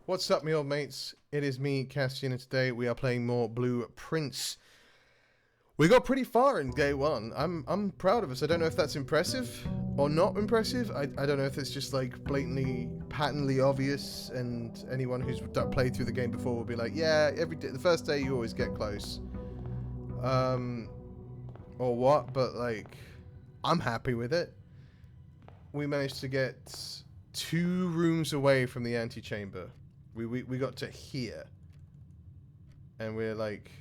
What's up, me old mates? It is me, Kastian, and today we are playing more Blueprints. We got pretty far in day one. I'm proud of us. I don't know if that's impressive or not impressive. I don't know if it's just like blatantly, patently obvious, and anyone who's played through the game before will be like, yeah, every day, the first day you always get close. Or what? But like, I'm happy with it. We managed to get 2 rooms away from the antechamber. We got to here. And we're like...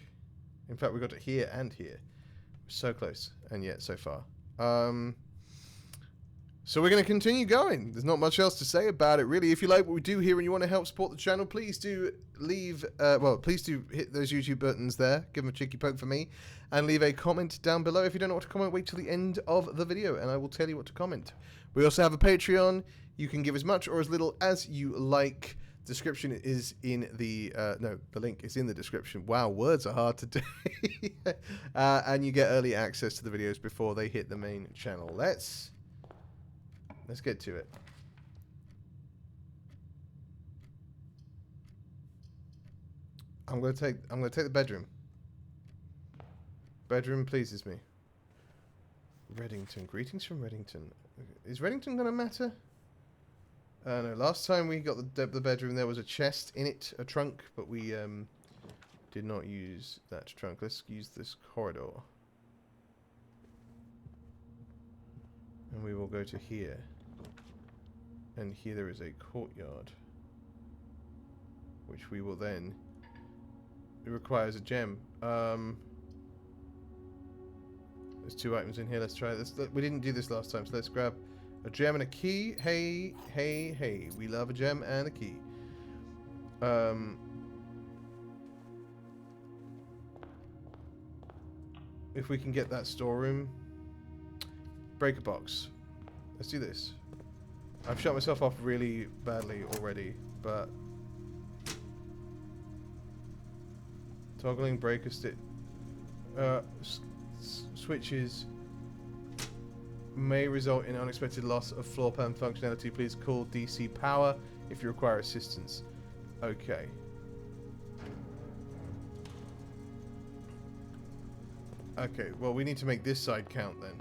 In fact, we got to here and here. So close, and yet so far. So we're going to continue going. There's not much else to say about it, really. If you like what we do here and you want to help support the channel, please do leave... please do hit those YouTube buttons there. Give them a cheeky poke for me. And leave a comment down below. If you don't know what to comment, wait till the end of the video, and I will tell you what to comment. We also have a Patreon. You can give as much or as little as you like. Description is in the the link is in the description. Wow, words are hard to do. And you get early access to the videos before they hit the main channel. Let's get to it. I'm gonna take the bedroom. Bedroom pleases me. Reddington. Greetings from Reddington. Is Reddington gonna matter? No, last time we got the bedroom, there was a chest in it, a trunk, but we did not use that trunk. Let's use this corridor. And we will go to here. And here there is a courtyard. Which we will then... It requires a gem. There's 2 items in here. Let's try this. We didn't do this last time, so let's grab... a gem and a key. Hey, hey, hey. We love a gem and a key. If we can get that storeroom. Break a box. Let's do this. I've shut myself off really badly already, but... Toggling breaker stick... switches... may result in unexpected loss of floor plan functionality. Please call DC Power if you require assistance. Okay. Okay, well we need to make this side count then.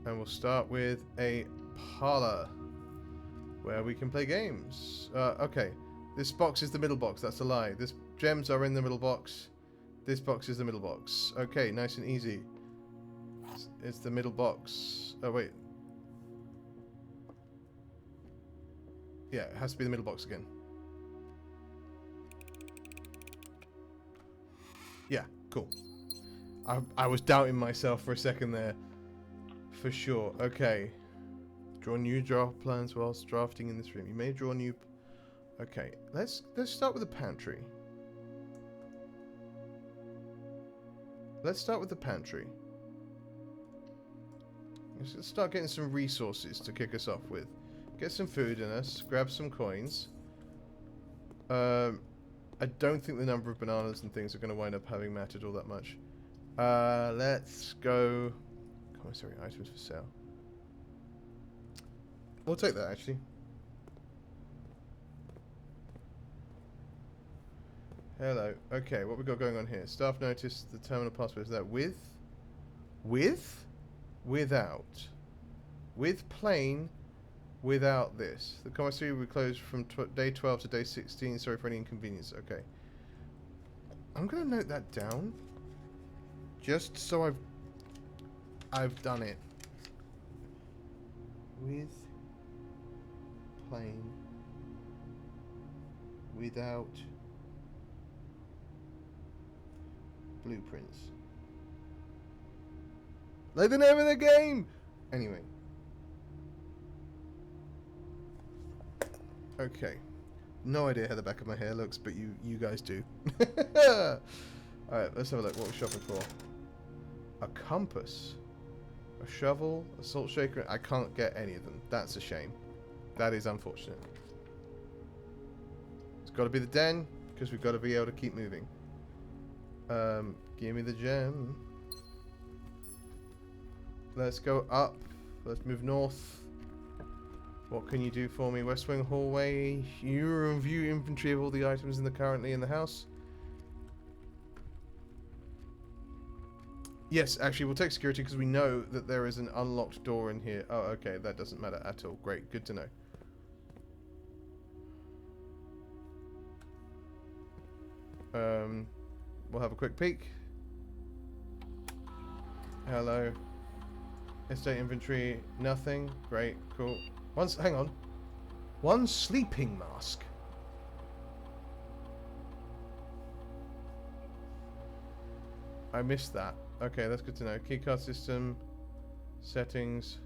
And we'll start with a parlor where we can play games. Okay, this box is the middle box. That's a lie. This gems are in the middle box. This box is the middle box. Okay, nice and easy. It's the middle box. Oh, wait. Yeah, it has to be the middle box again. Yeah, cool. I was doubting myself for a second there. For sure. Okay. Draw new draft plans whilst drafting in this room. You may draw new... Okay, let's start with the pantry. Let's start with the pantry. Let's start getting some resources to kick us off with. Get some food in us. Grab some coins. I don't think the number of bananas and things are going to wind up having mattered all that much. Let's go... Commissary items for sale. We'll take that, actually. Hello. Okay, what we got going on here? Staff notice the terminal password. Is that with? With? Without. With plain. Without this. The commissary will be closed from day 12 to day 16. Sorry for any inconvenience. Okay. I'm going to note that down. Just so I've done it. With plain. Without blueprints. Like the name of the game! Anyway. Okay. No idea how the back of my hair looks, but you guys do. Alright, let's have a look. What we're shopping for. A compass. A shovel. A salt shaker. I can't get any of them. That's a shame. That is unfortunate. It's got to be the den, because we've got to be able to keep moving. Give me the gem. Let's go up. Let's move north. What can you do for me? West Wing hallway. You review inventory of all the items currently in the house. Yes, actually, we'll take security because we know that there is an unlocked door in here. Oh, okay, that doesn't matter at all. Great, good to know. We'll have a quick peek. Hello. Estate inventory, nothing. Great, cool. Hang on. One sleeping mask. I missed that. Okay, that's good to know. Keycard system, settings,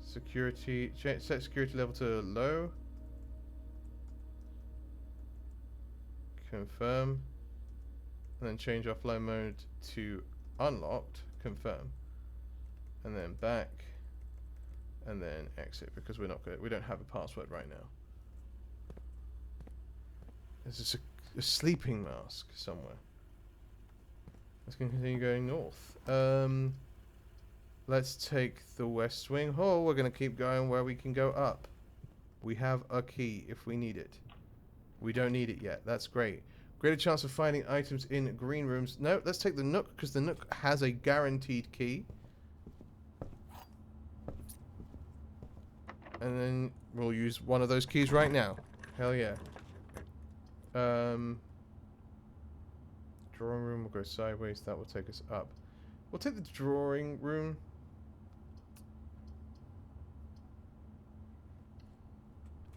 security. Set security level to low. Confirm. And then change offline mode to unlocked. Confirm. And then back. And then exit because we don't have a password right now. There's a sleeping mask somewhere. Let's continue going north. Let's take the West Wing hall. We're going to keep going where we can go up. We have a key if we need it. We don't need it yet. That's great. Greater chance of finding items in green rooms. No, let's take the Nook because the Nook has a guaranteed key. And then we'll use one of those keys right now. Hell yeah. Drawing room will go sideways. That will take us up. We'll take the drawing room.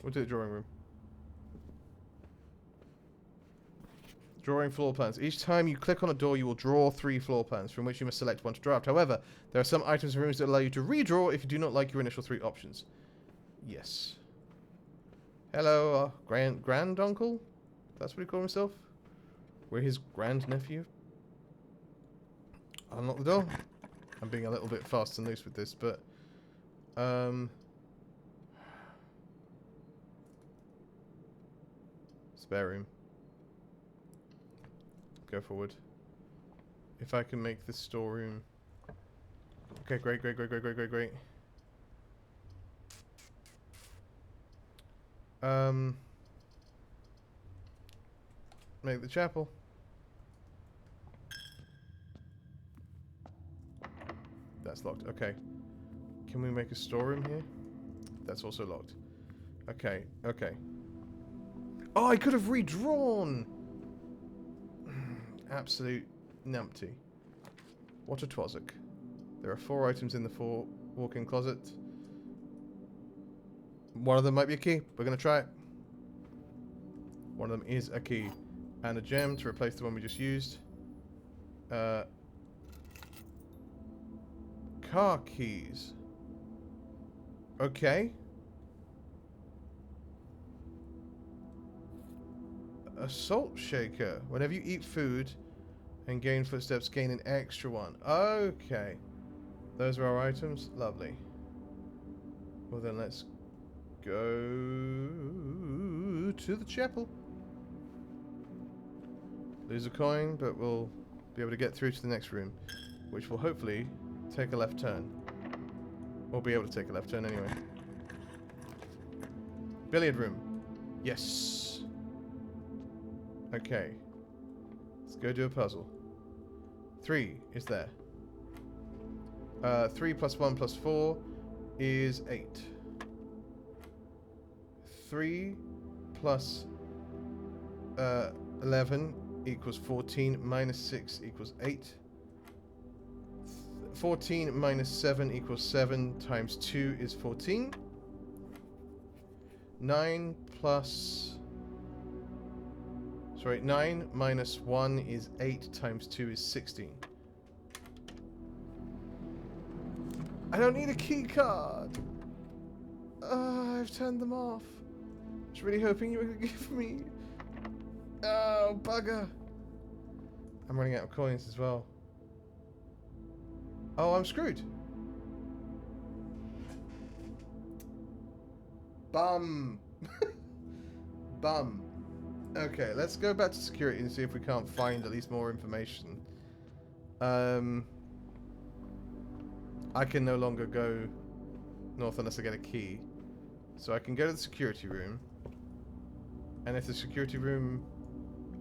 We'll do the drawing room. Drawing floor plans. Each time you click on a door, you will draw 3 floor plans, from which you must select one to draft. However, there are some items and rooms that allow you to redraw if you do not like your initial 3 options. Yes. Hello, grand-uncle? That's what he called himself? We're his grand-nephew? Unlock the door. I'm being a little bit fast and loose with this, but... Spare room. Go forward. If I can make this storeroom... Okay, great. Make the chapel. That's locked. Okay. Can we make a storeroom here? That's also locked. Okay. Oh, I could have redrawn! Absolute numpty. What a twazzock. There are 4 items in the 4 walk-in closet. One of them might be a key. We're going to try it. One of them is a key. And a gem to replace the one we just used. Car keys. Okay. A salt shaker. Whenever you eat food and gain footsteps, gain an extra one. Okay. Those are our items. Lovely. Well then let's go to the chapel. Lose a coin, but we'll be able to get through to the next room, which will hopefully take a left turn. Or be able to take a left turn anyway. Billiard room. Yes. Okay. Let's go do a puzzle. 3 is there. 3 plus 1 plus 4 is 8. 3 plus 11 equals 14 minus 6 equals 8. 14 minus 7 equals 7 times 2 is 14. 9 minus 1 is 8 times 2 is 16. I don't need a key card. I've turned them off. I was really hoping you were going to give me. Oh, bugger. I'm running out of coins as well. Oh, I'm screwed. Bum. Bum. Okay, let's go back to security and see if we can't find at least more information. I can no longer go north unless I get a key. So I can go to the security room. And if the security room...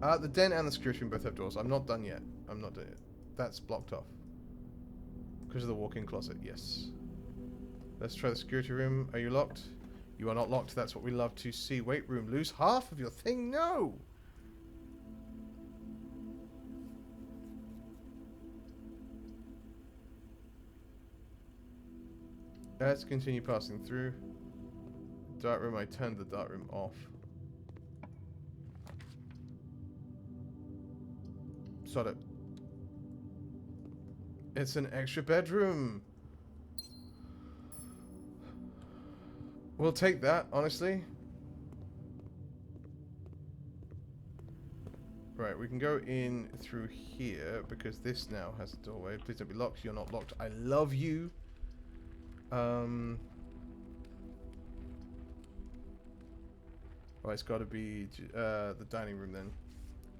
the den and the security room both have doors. I'm not done yet. I'm not done yet. That's blocked off. Because of the walk-in closet, yes. Let's try the security room. Are you locked? You are not locked. That's what we love to see. Wait room. Lose half of your thing? No! Let's continue passing through. Dark room. I turned the dark room off. Sod it. It's an extra bedroom. We'll take that, honestly. Right, we can go in through here because this now has a doorway. Please don't be locked. You're not locked. I love you. Well, it's got to be the dining room then.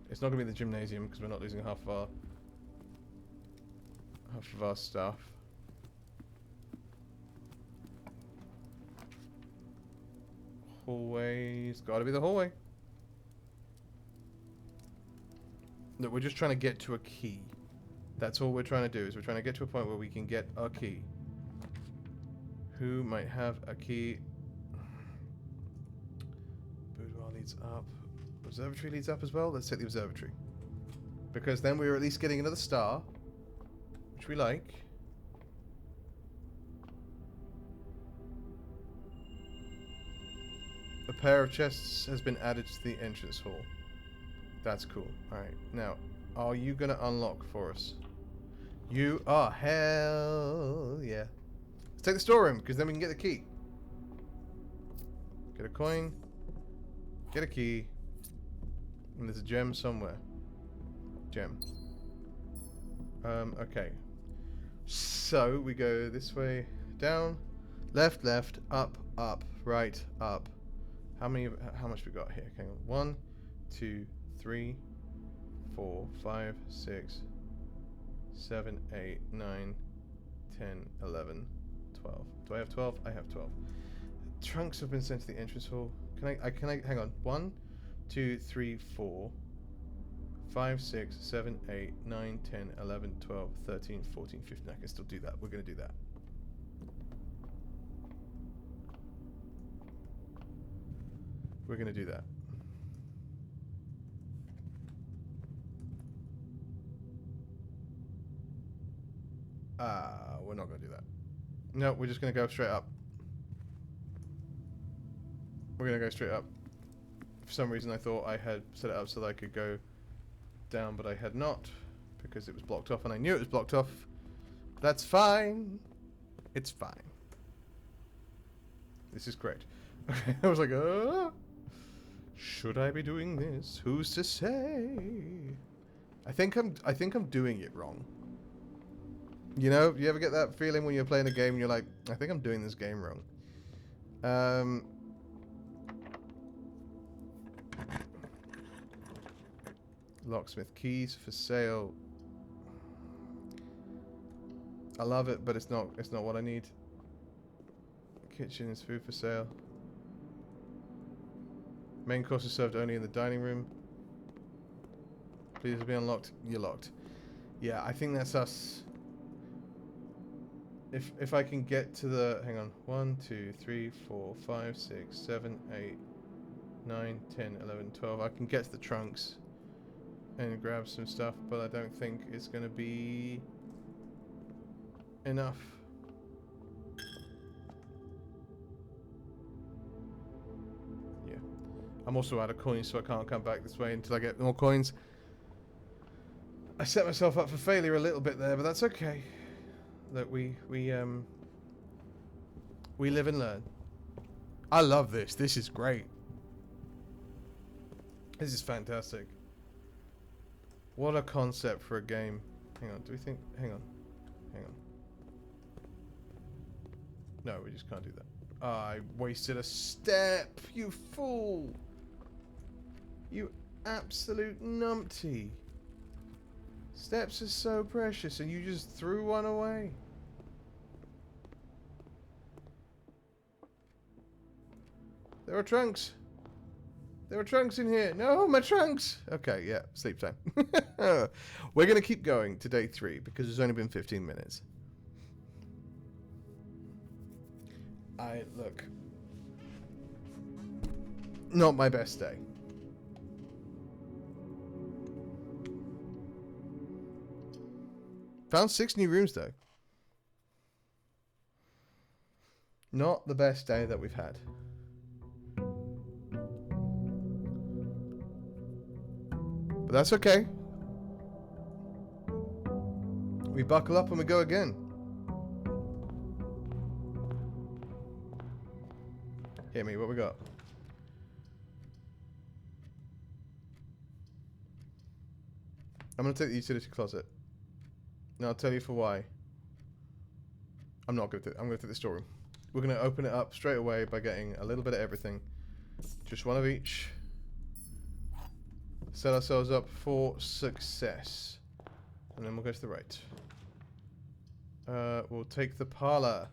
It's not going to be the gymnasium because we're not losing half of our stuff. Hallway. It's got to be the hallway. Look, we're just trying to get to a key. That's all we're trying to do. Is we're trying to get to a point where we can get a key. Who might have a key? Boudoir leads up. Observatory leads up as well. Let's take the observatory. Because then we're at least getting another star. Which we like. A pair of chests has been added to the entrance hall. That's cool. Alright, now, are you going to unlock for us? You are. Hell yeah. Let's take the storeroom, because then we can get the key. Get a coin. Get a key. And there's a gem somewhere. Gem. Okay. So, we go this way. Down. Left, left. Up, up. Right, up. How much we got here? Hang on. 1, 2, 3, 4, 5, 6, 7, 8, 9, 10, 11, 12. Do I have 12? I have 12. Trunks have been sent to the entrance hall. Can I hang on. 1, 2, 3, 4, 5, 6, 7, 8, 9, 10, 11, 12, 13, 14, 15. I can still do that. We're going to do that. We're going to do that. We're not going to do that. No, we're just going to go straight up. We're going to go straight up. For some reason I thought I had set it up so that I could go down, but I had not. Because it was blocked off and I knew it was blocked off. That's fine. It's fine. This is great. I was like, should I be doing this? Who's to say? I think I'm doing it wrong. You know, you ever get that feeling when you're playing a game and you're like, I think I'm doing this game wrong. Locksmith keys for sale. I love it, but it's not what I need. Kitchen is food for sale. Main course is served only in the dining room. Please be unlocked. You're locked. Yeah, I think that's us. If I can get to the... Hang on. 1, 2, 3, 4, 5, 6, 7, 8, 9, 10, 11, 12. I can get to the trunks and grab some stuff, but I don't think it's going to be enough. Yeah. I'm also out of coins, so I can't come back this way until I get more coins. I set myself up for failure a little bit there, but that's okay. That we live and learn. I love this. This is great. This is fantastic. What a concept for a game. Hang on, do we think... Hang on. Hang on. No, we just can't do that. I wasted a step, you fool! You absolute numpty. Steps are so precious and you just threw one away. There are trunks. There are trunks in here. No, my trunks. Okay, yeah, sleep time. We're going to keep going to day 3 because it's only been 15 minutes. Look. Not my best day. Found 6 new rooms though. Not the best day that we've had. But that's okay. We buckle up and we go again. Hit me, what we got? I'm going to take the utility closet. Now I'll tell you for why. I'm not going to. I'm going to take the storeroom. We're going to open it up straight away by getting a little bit of everything. Just one of each. Set ourselves up for success. And then we'll go to the right. We'll take the parlor.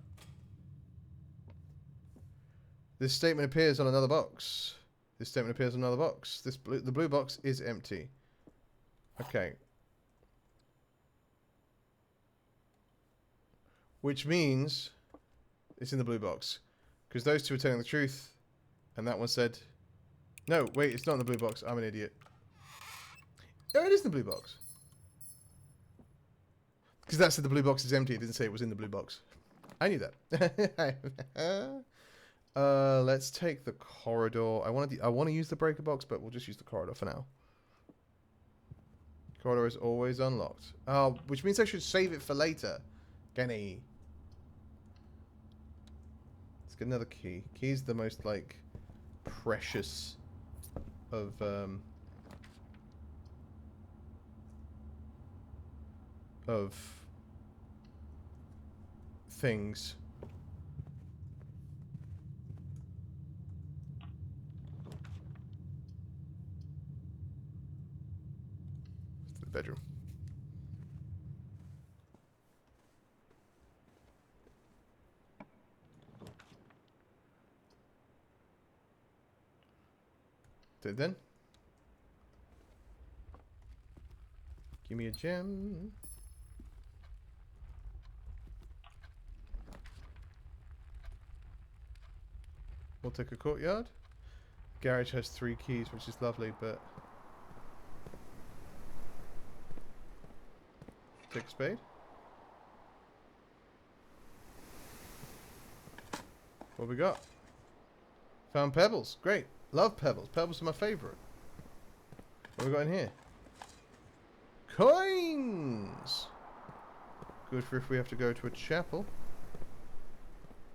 This statement appears on another box. This statement appears on another box. The blue box is empty. Okay. Which means it's in the blue box. Because those two are telling the truth. And that one said... No, wait, it's not in the blue box. I'm an idiot. Oh, it is in the blue box. Because that said the blue box is empty. It didn't say it was in the blue box. I knew that. Let's take the corridor. I want to use the breaker box, but we'll just use the corridor for now. Corridor is always unlocked. Oh, which means I should save it for later. Genny. Let's get another key. Key's the most, like, precious of, things. It's the bedroom. Did then? Give me a gem. We'll take a courtyard. Garage has 3 keys, which is lovely, but... Take a spade. What we got? Found pebbles. Great. Love pebbles. Pebbles are my favourite. What have we got in here? Coins! Good for if we have to go to a chapel.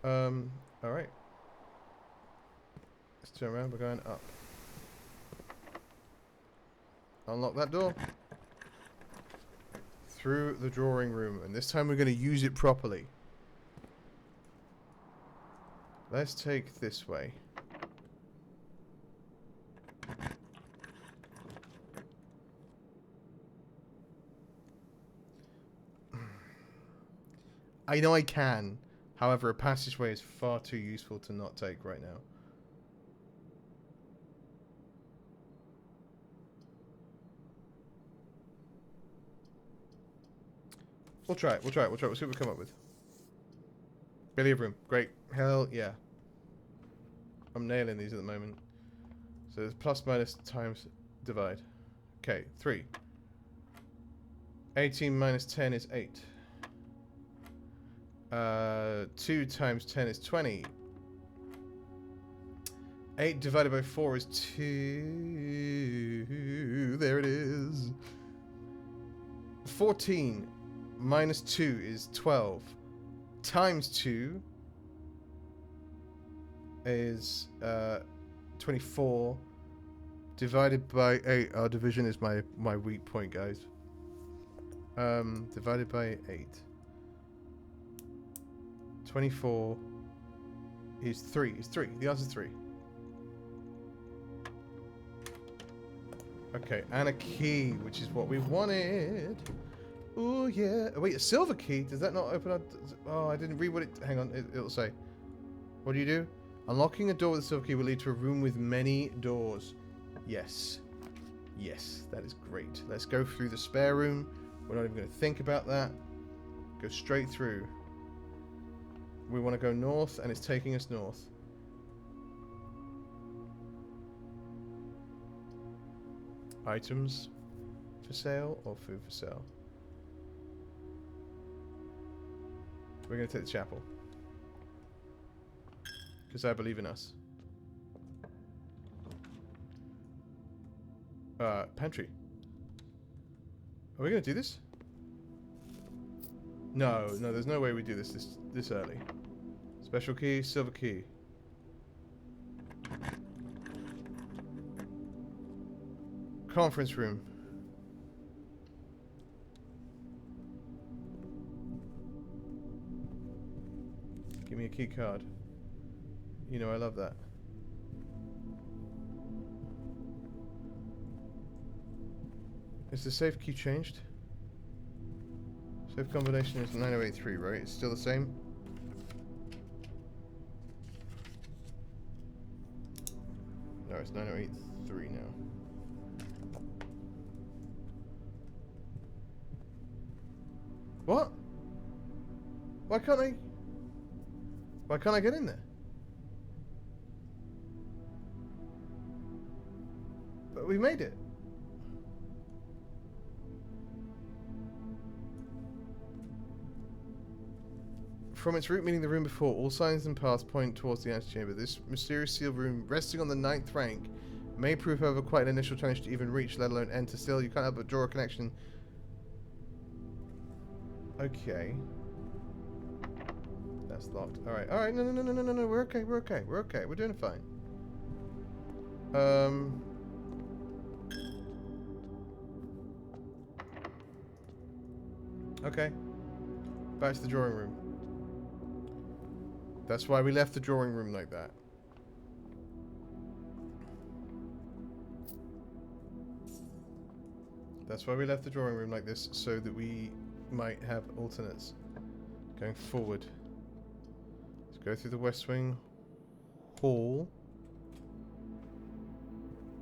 Alright. Let's turn around. We're going up. Unlock that door. Through the drawing room. And this time we're going to use it properly. Let's take this way. I know I can. However, a passageway is far too useful to not take right now. We'll try it. We'll try it. We'll try it. We'll see what we come up with. Billiard room. Great. Hell yeah. I'm nailing these at the moment. So it's plus, minus, times, divide. Okay, 3. 18 minus 10 is 8. 2 times 10 is 20. 8 divided by 4 is 2. There it is. 14 minus 2 is 12. Times 2 is 24. Divided by 8. Our division is my weak point, guys. Divided by 8. 24 is 3. It's 3. The answer is 3. Okay, and a key, which is what we wanted. Oh yeah. Oh, wait, a silver key? Does that not open up? Oh, I didn't read what it... Hang on, it'll say. What do you do? Unlocking a door with a silver key will lead to a room with many doors. Yes. Yes, that is great. Let's go through the spare room. We're not even going to think about that. Go straight through. We want to go north, and it's taking us north. Items for sale or food for sale? We're going to take the chapel. Because I believe in us. Pantry. Are we going to do this? No, there's no way we do this early. Special key, silver key. Conference room. Give me a key card. You know I love that. Is the safe key changed? Safe combination is 9083, right? It's still the same? No, it's 9083 now. What? Why can't I get in there? But we made it. From its root meaning the room before, all signs and paths point towards the antechamber. This mysterious sealed room, resting on the 9th rank, may prove, however, quite an initial challenge to even reach, let alone enter. Still, you can't help but draw a connection. Okay. That's locked. Alright, no, we're okay, we're doing fine. Okay. Back to the drawing room. That's why we left the drawing room like that. That's why we left the drawing room like this, so that we might have alternates going forward. Let's go through the West Wing hall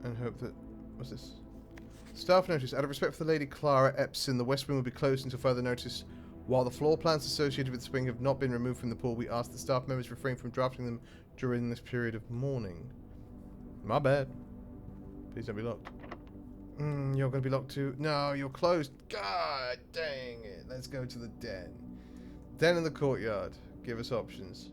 and hope that... What's this? Staff notice. Out of respect for the Lady Clara Epson, the West Wing will be closed until further notice. While the floor plans associated with the swing have not been removed from the pool, we ask the staff members refrain from drafting them during this period of mourning. My bad. Please don't be locked. You're going to be locked too? No, you're closed. God dang it. Let's go to the den. Den in the courtyard. Give us options.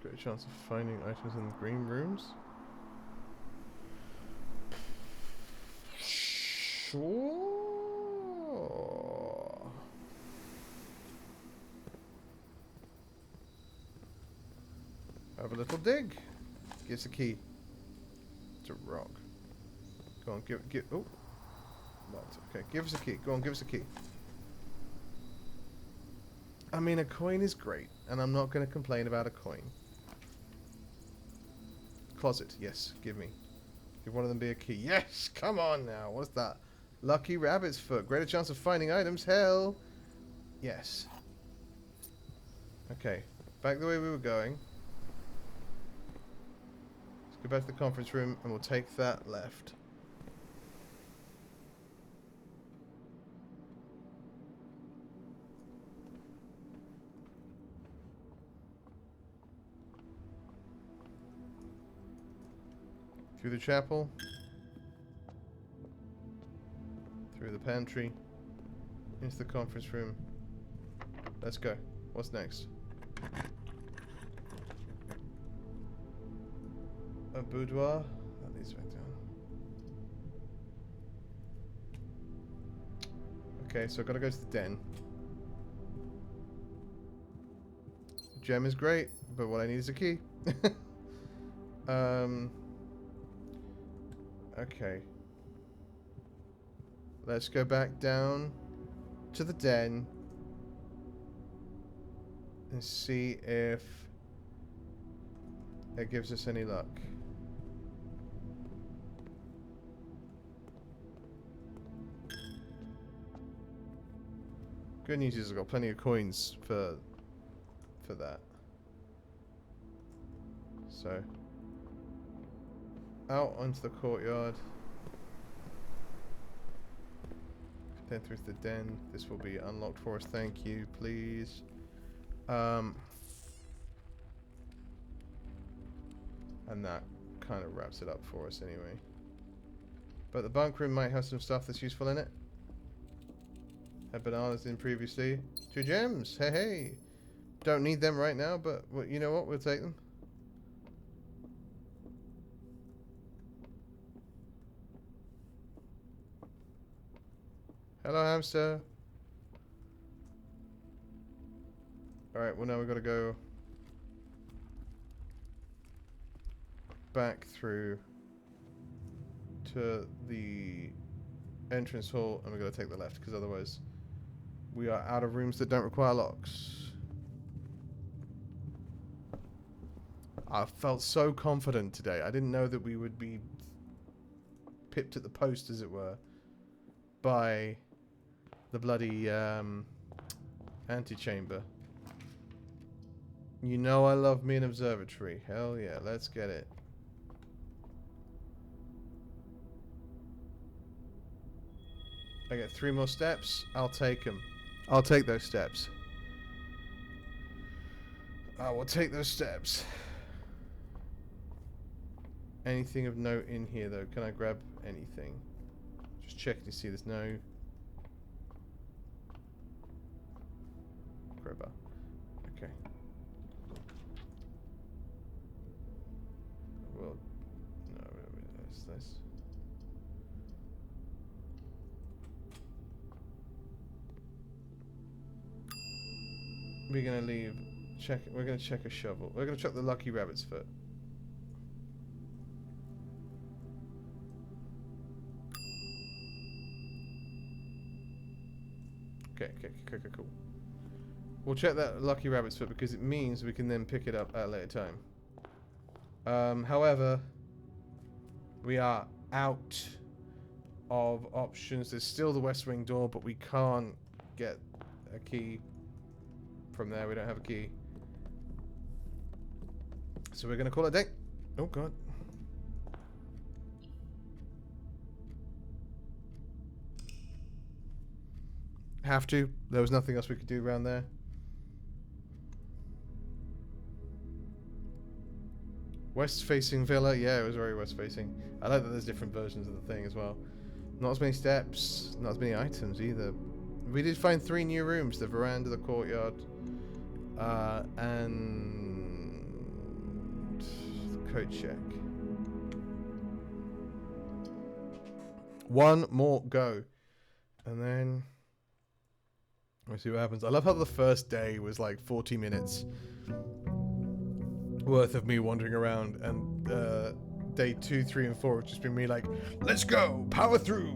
Great chance of finding items in the green rooms. Sure. Have a little dig. Give us a key. It's a rock. Go on, give. Oh, locked. Okay, give us a key. Go on, give us a key. I mean, a coin is great, and I'm not going to complain about a coin. Closet, yes, give me. Give one of them be a key. Yes, come on now. What's that? Lucky rabbit's foot. Greater chance of finding items. Hell, yes. Okay, back the way we were going. Let's go back to the conference room, and we'll take that left. Through the chapel. Through the pantry. Into the conference room. Let's go. What's next? A boudoir. That leads back down. Okay, so I've got to go to the den. The gem is great, but what I need is a key. Okay. Let's go back down to the den and see if it gives us any luck. Good news is I've got plenty of coins for that. So, out onto the courtyard. Then through the den. This will be unlocked for us. Thank you, please. And that kind of wraps it up for us anyway. But the bunk room might have some stuff that's useful in it. Had bananas in previously. 2 gems. Hey, hey. Don't need them right now, but well, you know what? We'll take them. Hello, hamster. Alright, well now we've got to go back through to the entrance hall, and we're going to take the left, because otherwise we are out of rooms that don't require locks. I felt so confident today. I didn't know that we would be pipped at the post, as it were, by the bloody antechamber. You know I love me an observatory. Hell yeah, let's get it. I get 3 more steps. I'll take them. I'll take those steps. I will take those steps. Anything of note in here though? Can I grab anything? Just check to see there's no... Grabber. Okay. Well, no, that's this. We're gonna leave. Check. We're gonna check a shovel. We're gonna check the lucky rabbit's foot. Okay, cool. We'll check that lucky rabbit's foot because it means we can then pick it up at a later time. However, we are out of options. There's still the west wing door, but we can't get a key from there. We don't have a key. So we're going to call it a day. Oh, God. Have to. There was nothing else we could do around there. West-facing villa. Yeah, it was very west-facing. I like that there's different versions of the thing as well. Not as many steps. Not as many items either. We did find 3 new rooms. The veranda, the courtyard, and the coat check. 1 more go. And then... we'll see what happens. I love how the first day was like 40 minutes worth of me wandering around, and day 2, 3, and 4 have just been me like, let's go, power through.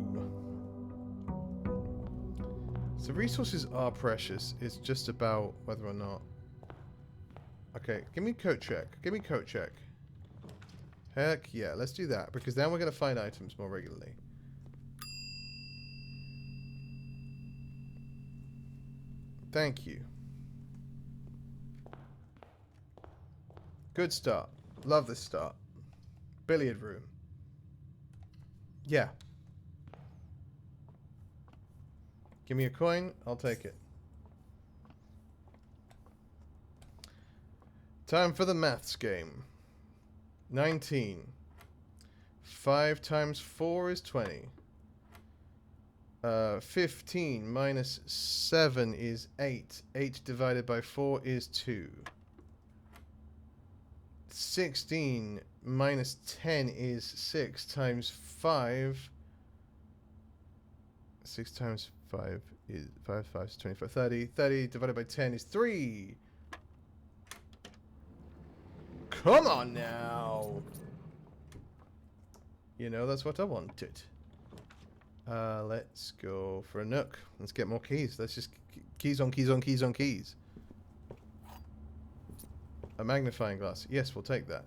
So resources are precious. It's just about whether or not. Okay, give me coat check. Give me coat check. Heck yeah, let's do that, because then we're going to find items more regularly. Thank you. Good start. Love this start. Billiard room. Yeah. Give me a coin. I'll take it. Time for the maths game. 19. 5 times 4 is 20. 15 minus 7 is 8. 8 divided by 4 is 2. 16 minus 10 is 6 times 5. 6 times 5 is 5 is 25. 30. 30 divided by 10 is 3. Come on now. You know, that's what I wanted. Let's go for a nook. Let's get more keys. Let's just keys on keys on keys on keys. A magnifying glass. Yes, we'll take that.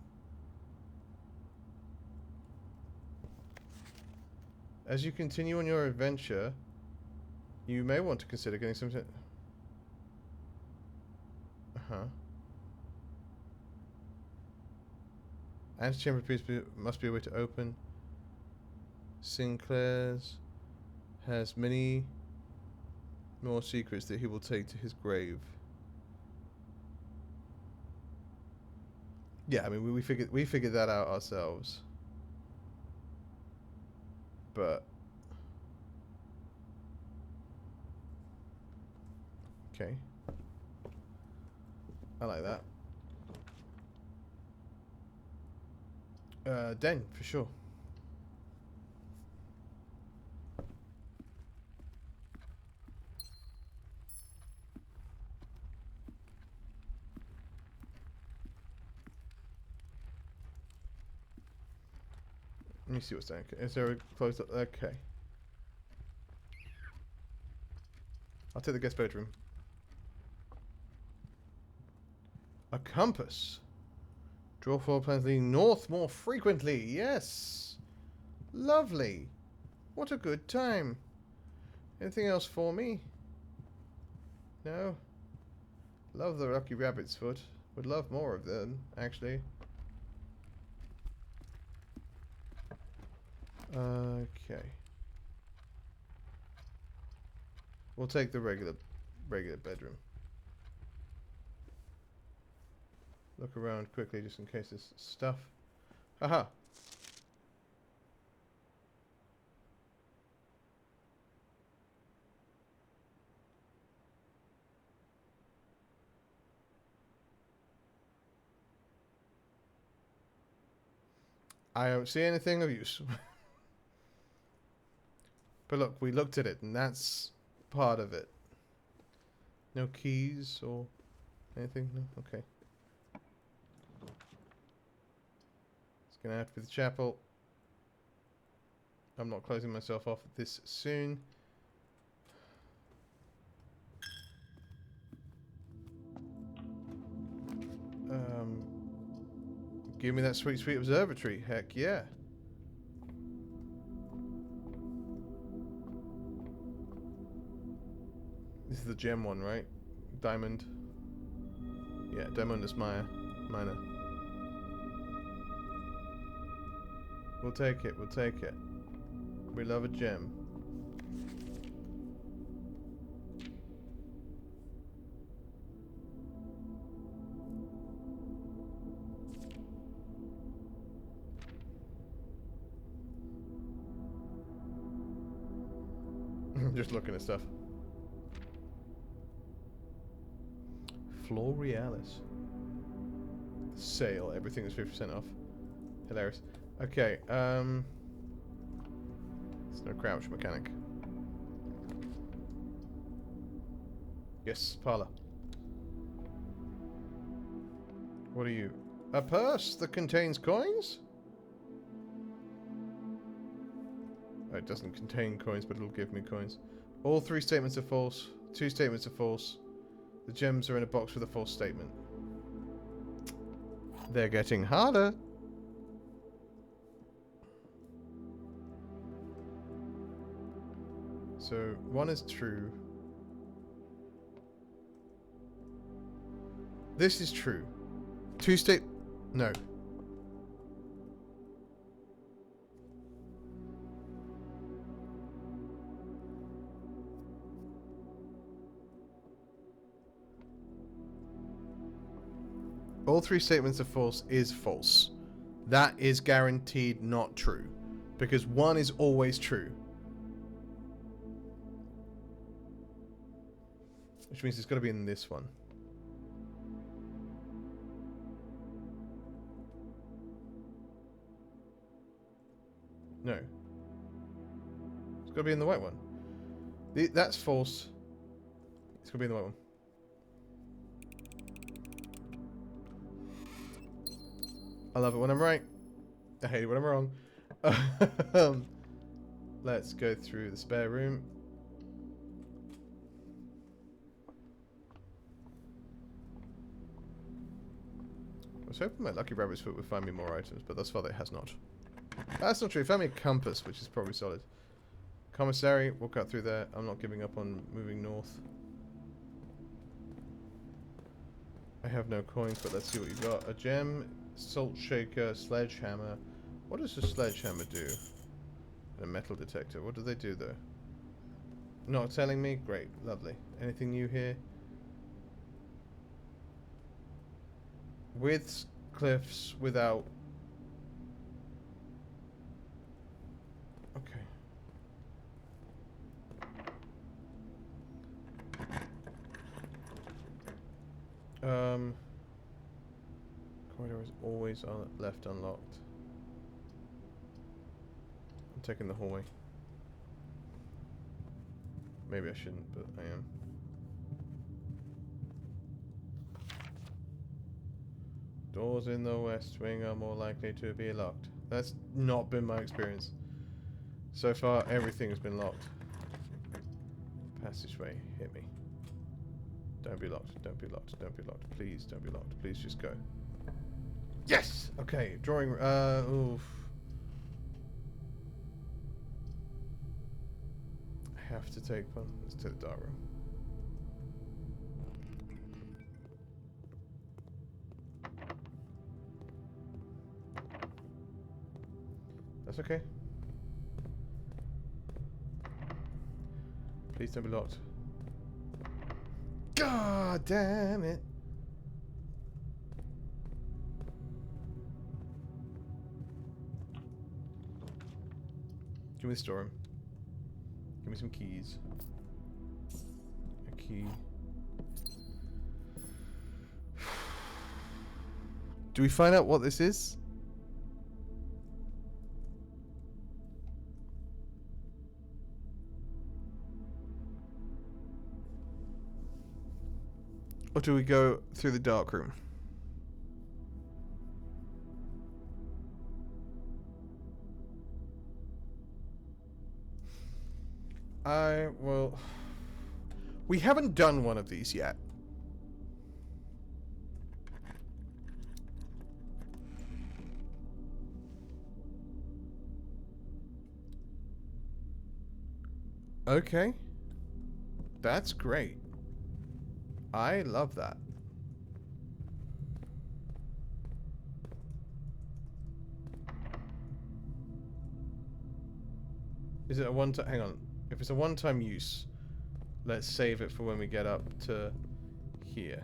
As you continue on your adventure, you may want to consider getting some... Uh-huh. Antechamber must be a way to open. Sinclair's has many more secrets that he will take to his grave. Yeah, I mean we figured that out ourselves. But okay. I like that. Den, for sure. Let me see what's down. Is there a closed up? Okay. I'll take the guest bedroom. A compass. Draw floor plans leading north more frequently. Yes. Lovely. What a good time. Anything else for me? No? Love the Lucky Rabbit's Foot. Would love more of them, actually. Okay. We'll take the regular bedroom. Look around quickly just in case there's stuff. Haha. I don't see anything of use. But look, we looked at it, and that's part of it. No keys or anything? No? Okay. It's gonna have to be the chapel. I'm not closing myself off this soon. Give me that sweet, sweet observatory. Heck yeah. This is the gem one, right? Diamond. Yeah, Diamond is minor. We'll take it, we'll take it. We love a gem. Just looking at stuff. Florealis. Sale. Everything is 50% off. Hilarious. Okay, there's no crouch mechanic. Yes, parlor. What are you? A purse that contains coins? Oh, it doesn't contain coins, but it'll give me coins. All 3 statements are false. 2 statements are false. The gems are in a box with a false statement. They're getting harder. So, 1 is true. This is true. 2 state... No. All 3 statements are false is false. That is guaranteed not true. Because 1 is always true. Which means it's got to be in this one. No. It's got to be in the white one. That's false. It's got to be in the white one. I love it when I'm right. I hate it when I'm wrong. Let's go through the spare room. I was hoping my Lucky Rabbit's Foot would find me more items, but thus far it has not. That's not true. It found me a compass, which is probably solid. Commissary, we'll cut through there. I'm not giving up on moving north. I have no coins, but let's see what you got. A gem, salt shaker, sledgehammer. What does a sledgehammer do? And a metal detector. What do they do though? Not telling me? Great, lovely. Anything new here? With cliffs, without. Okay. Corridor is always left unlocked. I'm taking the hallway. Maybe I shouldn't, but I am. Doors in the west wing are more likely to be locked. That's not been my experience. So far, everything has been locked. Passageway, hit me. Don't be locked, don't be locked, don't be locked. Please, don't be locked. Please just go. Yes! Okay, drawing, oof. I have to take one. Let's take the dark room. That's okay. Please don't be locked. God damn it. Give me the storeroom. Give me some keys. A key. Do we find out what this is? Or do we go through the dark room? Well, we haven't done one of these yet. Okay. That's great. I love that. Is it a one-time? Hang on. If it's a one-time use, let's save it for when we get up to here.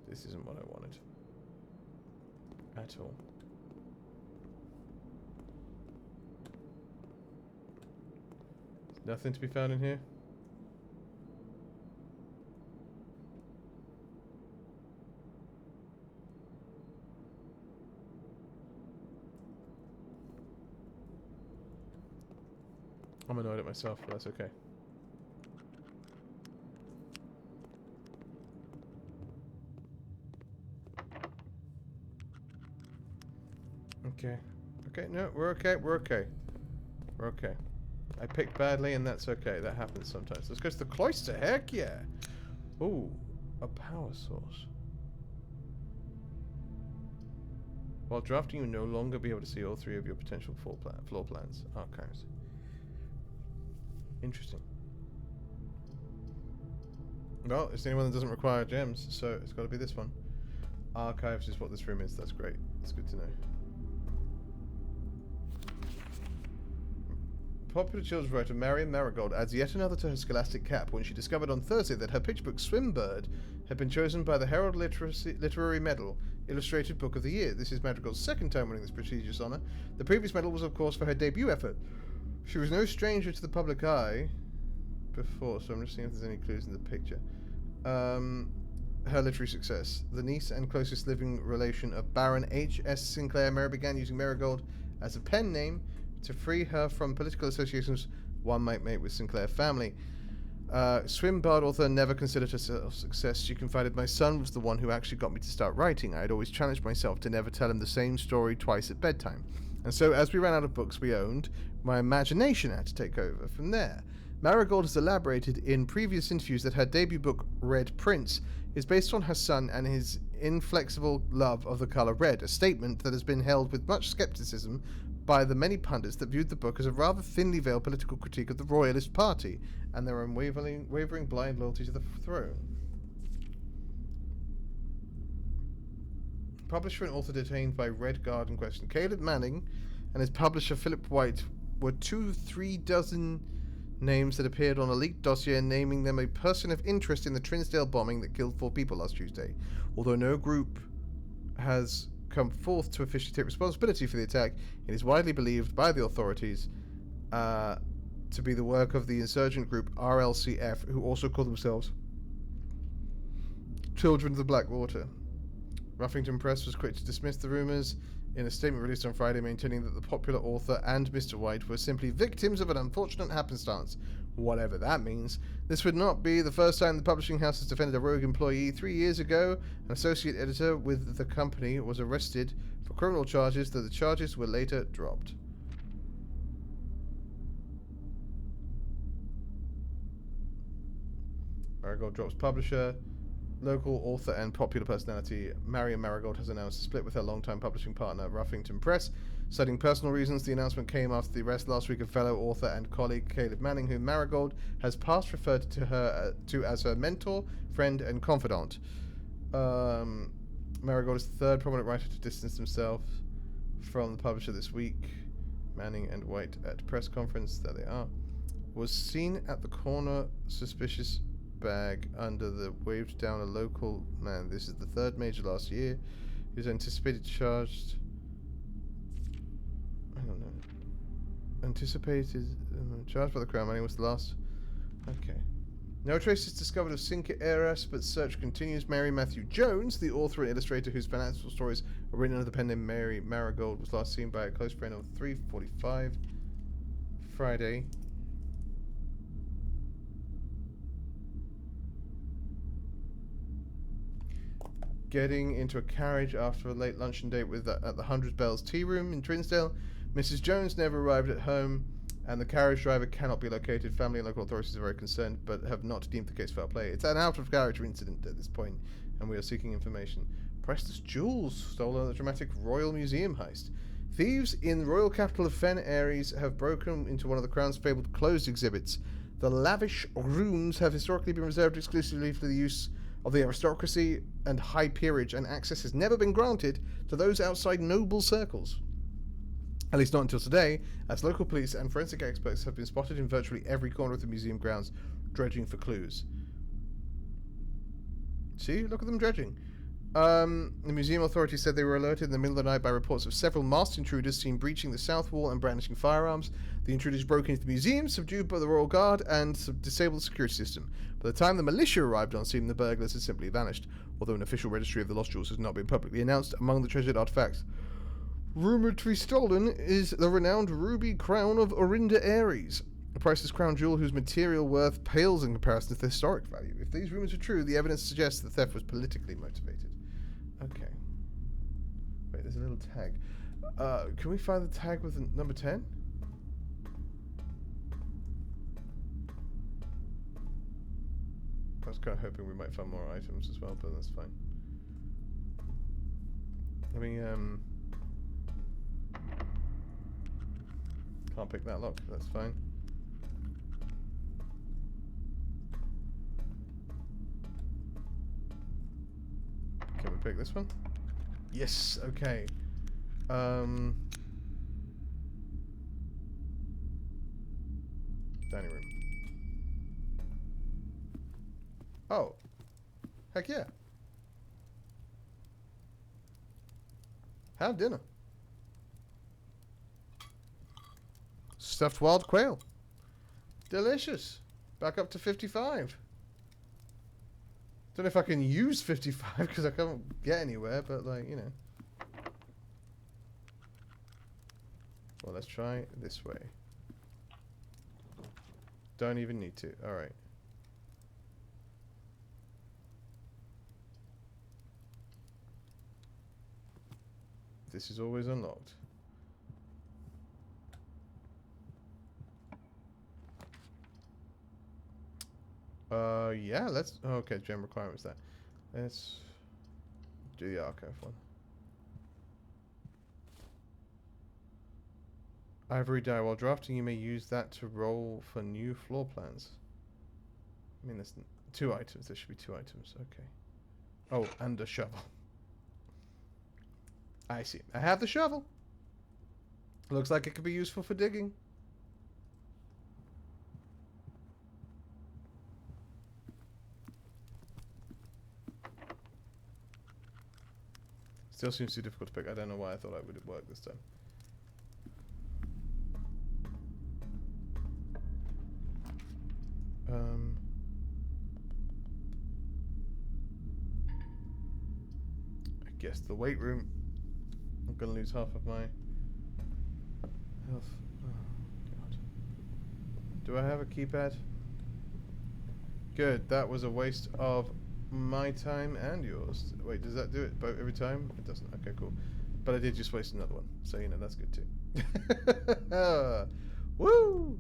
This isn't what I wanted. At all. Nothing to be found in here? I'm annoyed at myself, but that's okay. Okay. Okay, no, we're okay, we're okay. We're okay. I picked badly and that's okay. That happens sometimes. Let's go to the cloister, heck yeah! Ooh, a power source. While drafting, you will no longer be able to see all three of your potential floor plans. Archives. Interesting. Well, it's the only one that doesn't require gems, so it's got to be this one. Archives is what this room is. That's great. That's good to know. Popular children's writer Marion Marigold adds yet another to her scholastic cap when she discovered on Thursday that her picture book Swimbird had been chosen by the Herald Literary Medal Illustrated Book of the Year. This is Madrigal's second time winning this prestigious honour. The previous medal was, of course, for her debut effort. She was no stranger to the public eye before, so I'm just seeing if there's any clues in the picture. Her literary success. The niece and closest living relation of Baron H.S. Sinclair, Mary began using Marigold as a pen name to free her from political associations one might make with Sinclair family. Swimbird author never considered herself success. She confided, my son was the one who actually got me to start writing. I had always challenged myself to never tell him the same story twice at bedtime. And so as we ran out of books we owned, my imagination had to take over from there. Marigold has elaborated in previous interviews that her debut book, Red Prince, is based on her son and his inflexible love of the colour red, a statement that has been held with much scepticism by the many pundits that viewed the book as a rather thinly veiled political critique of the Royalist Party and their unwavering blind loyalty to the throne. Publisher and author detained by Red Guard in question. Caleb Manning and his publisher Philip White were 2-3 dozen names that appeared on a leaked dossier naming them a person of interest in the Trinsdale bombing that killed 4 people last Tuesday. Although no group has come forth to officially take responsibility for the attack, it is widely believed by the authorities to be the work of the insurgent group RLCF, who also call themselves Children of the Blackwater. Ruffington Press was quick to dismiss the rumours in a statement released on Friday, maintaining that the popular author and Mr. White were simply victims of an unfortunate happenstance, whatever that means. This would not be the first time the publishing house has defended a rogue employee. 3 years ago, an associate editor with the company was arrested for criminal charges, though the charges were later dropped. Marigold drops publisher. Local author and popular personality Marion Marigold has announced a split with her longtime publishing partner, Ruffington Press. Citing personal reasons, the announcement came after the arrest last week of fellow author and colleague Caleb Manning, whom Marigold has past referred to as her mentor, friend, and confidant. Marigold is the third prominent writer to distance himself from the publisher this week. Manning and White at press conference, there they are, was seen at the corner suspicious bag under the waved down a local man. This is the third major last year. He was anticipated charged. I don't know. Anticipated charged by the Crown. Money was the last. Okay. No traces discovered of Cinque heiress, but search continues. Mary Matthew Jones, the author and illustrator whose financial stories are written under the pen name Mary Marigold, was last seen by a close friend on 3:45 Friday. Getting into a carriage after a late luncheon date with at the 100 Bells Tea Room in Trinsdale. Mrs. Jones never arrived at home, and the carriage driver cannot be located. Family and local authorities are very concerned, but have not deemed the case foul play. It's an out-of-character incident at this point, and we are seeking information. Priceless jewels stolen at the dramatic Royal Museum heist. Thieves in the royal capital of Fen Aries have broken into one of the Crown's fabled closed exhibits. The lavish rooms have historically been reserved exclusively for the use of the aristocracy and high peerage, and access has never been granted to those outside noble circles. At least not until today, as local police and forensic experts have been spotted in virtually every corner of the museum grounds, dredging for clues. See? Look at them dredging. The museum authorities said they were alerted in the middle of the night by reports of several masked intruders seen breaching the south wall and brandishing firearms. The intruders broke into the museum, subdued by the Royal Guard, and disabled the security system. By the time the militia arrived on scene, the burglars had simply vanished, although an official registry of the lost jewels has not been publicly announced. Among the treasured artifacts rumoured to be stolen is the renowned ruby crown of Orinda Aries, a priceless crown jewel whose material worth pales in comparison to the historic value. If these rumours are true, the evidence suggests the theft was politically motivated. Okay. Wait, there's a little tag. Can we find the tag with the number 10? I was kind of hoping we might find more items as well, but that's fine. Let me, can't pick that lock, that's fine. Can we pick this one? Yes, okay. Dining room. Oh. Heck yeah. Have dinner. Stuffed wild quail. Delicious. Back up to 55. Don't know if I can use 55 because I can't get anywhere, but like, you know. Well, let's try this way. Don't even need to. Alright. This is always unlocked. Yeah, let's... Oh, okay, gem requirements there. Let's do the archive one. Ivory dye. While drafting, you may use that to roll for new floor plans. I mean, there's 2 items. There should be 2 items. Okay. Oh, and a shovel. I see. I have the shovel. Looks like it could be useful for digging. Still seems too difficult to pick. I don't know why I thought it would work this time. I guess the weight room. I'm gonna lose half of my health. Oh, God. Do I have a keypad? Good. That was a waste of my time and yours. Wait, does that do it every time? It doesn't. Okay, cool. But I did just waste another one, so you know that's good too. Woo!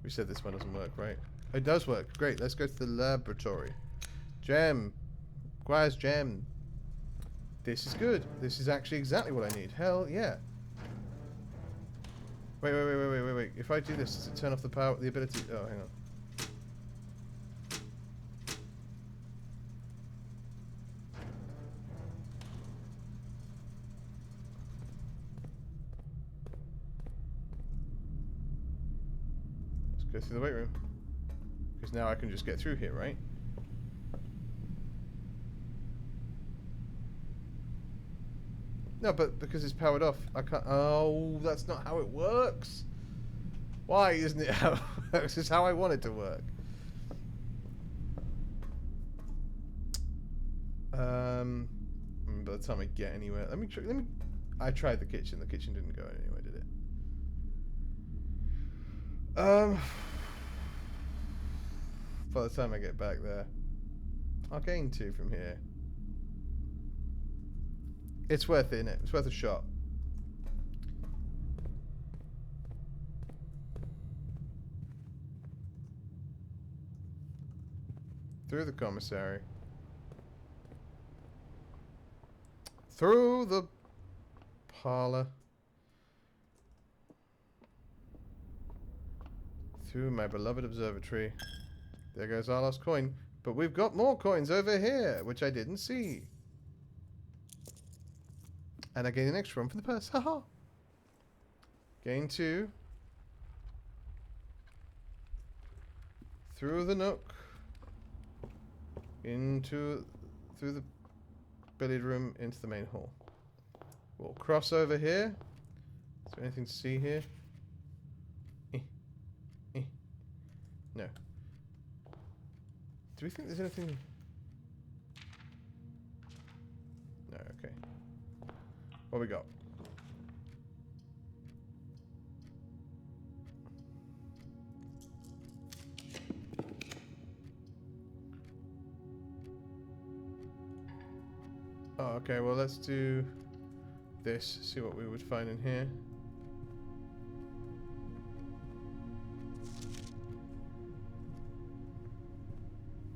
We said this one doesn't work, right? It does work. Great. Let's go to the laboratory. Gem. Requires gem. This is good. This is actually exactly what I need. Hell yeah. Wait. If I do this, does it turn off the power, the ability? Oh, hang on. Let's go through the weight room. Because now I can just get through here, right? No, but because it's powered off, I can't. Oh, that's not how it works. Why isn't it how it works? It's how I want it to work. By the time I get anywhere, let me. I tried the kitchen. The kitchen didn't go anywhere, did it? By the time I get back there, I'll gain 2 from here. It's worth it, innit? It's worth a shot. Through the commissary. Through the parlor. Through my beloved observatory. There goes our last coin. But we've got more coins over here, which I didn't see. And I gain an extra one from the purse. Haha. Gain 2. Through the nook. Through the billiard room into the main hall. We'll cross over here. Is there anything to see here? No. Do we think there's anything? No, okay. What we got? Oh, okay, well let's do this, see what we would find in here.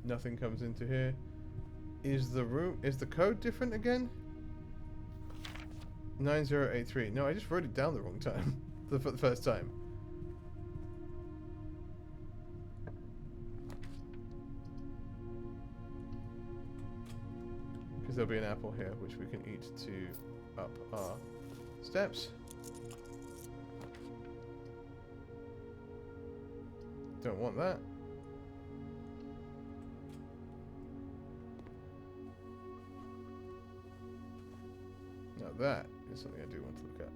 Nothing comes into here. Is the code different again? 9083. No, I just wrote it down the wrong time. For the first time. Because there'll be an apple here, which we can eat to up our steps. Don't want that. Now that is something I do want to look at.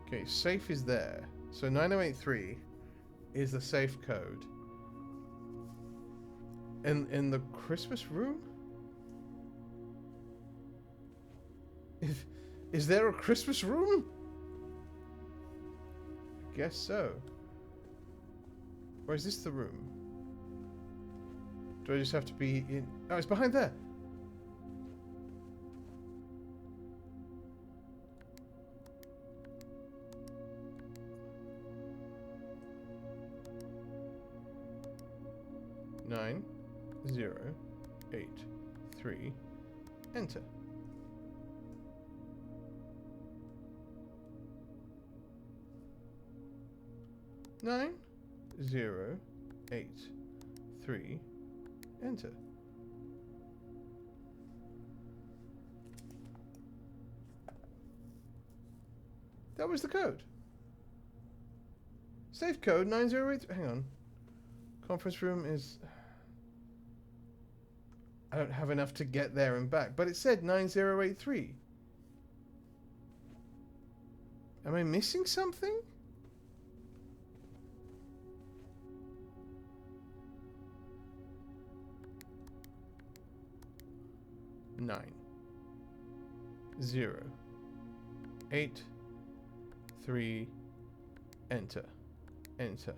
Okay, safe is there. So 9083 is the safe code. In the Christmas room? Is there a Christmas room? I guess so. Or is this the room? Do I just have to be in... Oh, it's behind there! 9083. Enter. Nine, 0, 8, 3. Enter. That was the code. Safe code 908. Hang on. Conference room is... I don't have enough to get there and back, but it said 9083. Am I missing something? Nine, 0, 8, 3. Enter. Enter.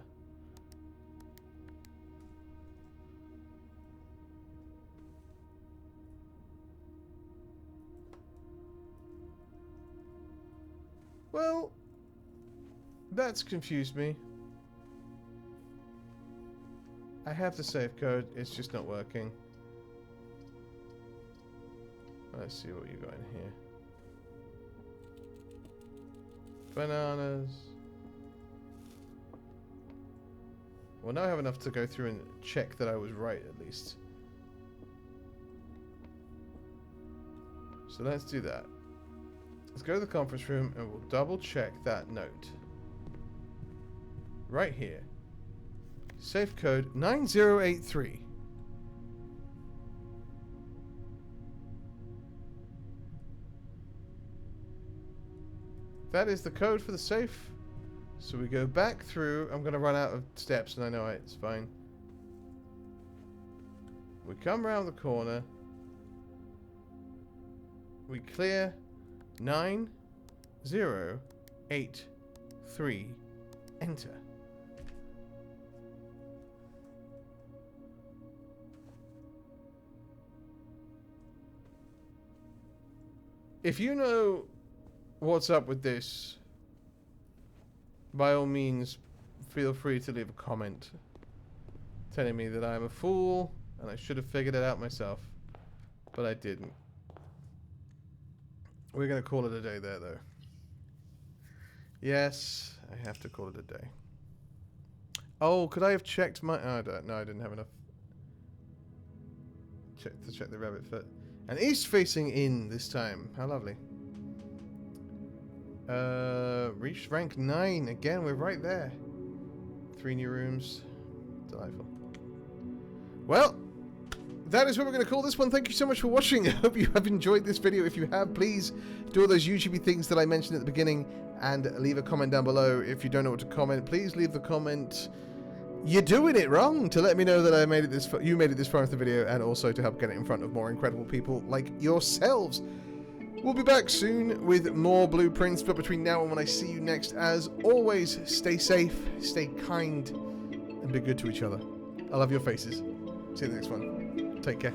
Well, that's confused me. I have the safe code, it's just not working. Let's see what you got in here. Bananas. Well, now I have enough to go through and check that I was right, at least. So let's do that. Let's go to the conference room and we'll double check that note. Right here. Safe code 9083. That is the code for the safe. So we go back through. I'm going to run out of steps and I know it's fine. We come around the corner. We clear 9083. Enter. If you know what's up with this, by all means, feel free to leave a comment telling me that I'm a fool and I should have figured it out myself, but I didn't. We're going to call it a day there, though. Yes, I have to call it a day. Oh, could I have checked my... Oh, no, I didn't have enough to check the rabbit foot. And east facing in this time. How lovely. Reached rank 9. Again, we're right there. 3 new rooms. Delightful. Well, that is what we're going to call this one. Thank you so much for watching. I hope you have enjoyed this video. If you have, please do all those YouTubey things that I mentioned at the beginning and leave a comment down below. If you don't know what to comment, please leave the comment "You're doing it wrong" to let me know that I made it this far, you made it this far into the video, and also to help get it in front of more incredible people like yourselves. We'll be back soon with more blueprints, but between now and when I see you next, as always, stay safe, stay kind, and be good to each other. I love your faces. See you in the next one. Take care.